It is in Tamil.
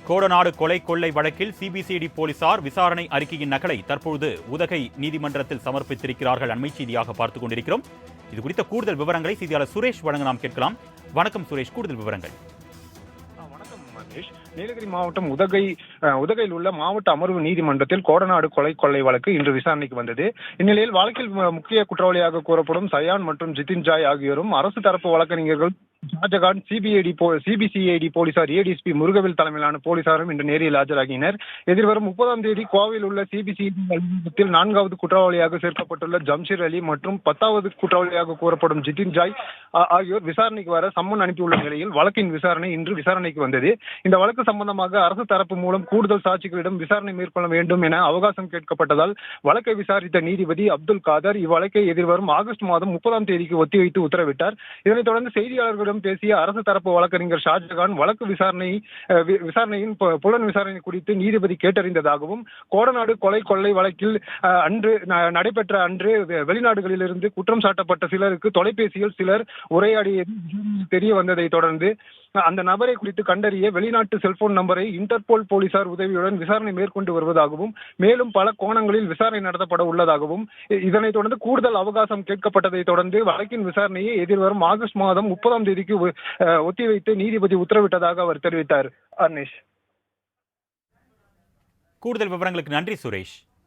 கோடநாடு கொலை கொள்ளை வழக்கில் சிபிசிஐடி போலீசார் விசாரணை அறிக்கையின் நகலை தற்பொழுது உதகை நீதிமன்றத்தில் சமர்ப்பித்திருக்கிறார்கள். அண்மை செய்தியாக பார்த்துக் கொண்டிருக்கிறோம். இது குறித்த கூடுதல் விவரங்களை செய்தியாளர் சுரேஷ் வழங்க நாம் கேட்கலாம். வணக்கம் சுரேஷ், கூடுதல் விவரங்கள். வணக்கம் மகேஷ். நீலகிரி மாவட்டம் உதகையில் உள்ள மாவட்ட அமர்வு நீதிமன்றத்தில் கோடநாடு கொலை கொள்ளை வழக்கு இன்று விசாரணைக்கு வந்தது. இந்நிலையில் வழக்கில் முக்கிய குற்றவாளியாக கூறப்படும் சயான் மற்றும் ஜிதின் ஜாய் ஆகியோரும் அரசு தரப்பு வழக்கறிஞர்கள் ஷாஜகான், சிபிசிஐடி போலீசார் ஏடிஎஸ்பி முருகவேல் தலைமையிலான போலீசாரும் இன்று நேரில் ஆஜராகினர். எதிர்வரும் 30ஆம் தேதி கோவையில் உள்ள சிபிசிஐடி அலுவலகத்தில் 4வது குற்றவாளியாக சேர்க்கப்பட்டுள்ள ஜம்ஷீர் அலி மற்றும் 10வது குற்றவாளியாக கூறப்படும் ஜிதின் ஜாய் ஆகியோர் விசாரணைக்கு வர சம்மன் அனுப்பியுள்ள நிலையில் வழக்கின் விசாரணை இன்று விசாரணைக்கு வந்தது. இந்த வழக்கு சம்பந்தமாக அரசு தரப்பு மூலம் கூடுதல் சாட்சிகளிடம் விசாரணை மேற்கொள்ள வேண்டும் என அவகாசம் கேட்கப்பட்டதால் வழக்கை விசாரித்த நீதிபதி அப்துல் காதர் இவ்வழக்கை எதிர்வரும் ஆகஸ்ட் மாதம் 30ஆம் தேதிக்கு ஒத்திவைத்து உத்தரவிட்டார். இதனைத் தொடர்ந்து செய்தியாளர்கள் பேசிய அரசு தரப்பு வழக்கறிஞர் ஷாஜகான் வழக்கு விசாரணையின் புலன் விசாரணை குறித்து நீதிபதி கேட்டறிந்ததாகவும் கோடநாடு கொலை கொள்ளை வழக்கில் நடைபெற்ற அன்று வெளிநாடுகளிலிருந்து குற்றம் சாட்டப்பட்ட சிலருக்கு தொலைபேசியில் சிலர் உரையாடியது தெரிய வந்ததை தொடர்ந்து அந்த நபரை குறித்து கண்டறிய வெளிநாட்டு செல்போன் நம்பரை இன்டர்போல் போலீசார் உதவியுடன் விசாரணை மேற்கொண்டு வருவதாகவும் மேலும் பல கோணங்களில் விசாரணை நடத்தப்பட உள்ளதாகவும் இதனைத் தொடர்ந்து கூடுதல் அவகாசம் கேட்கப்பட்டதை தொடர்ந்து வழக்கின் விசாரணையை எதிர்வரும் ஆகஸ்ட் மாதம் 30ஆம் தேதிக்கு ஒத்திவைத்து நீதிபதி உத்தரவிட்டதாக அவர் தெரிவித்தார். அர்னேஷ், கூடுதல் விவரங்களுக்கு நன்றி சுரேஷ்.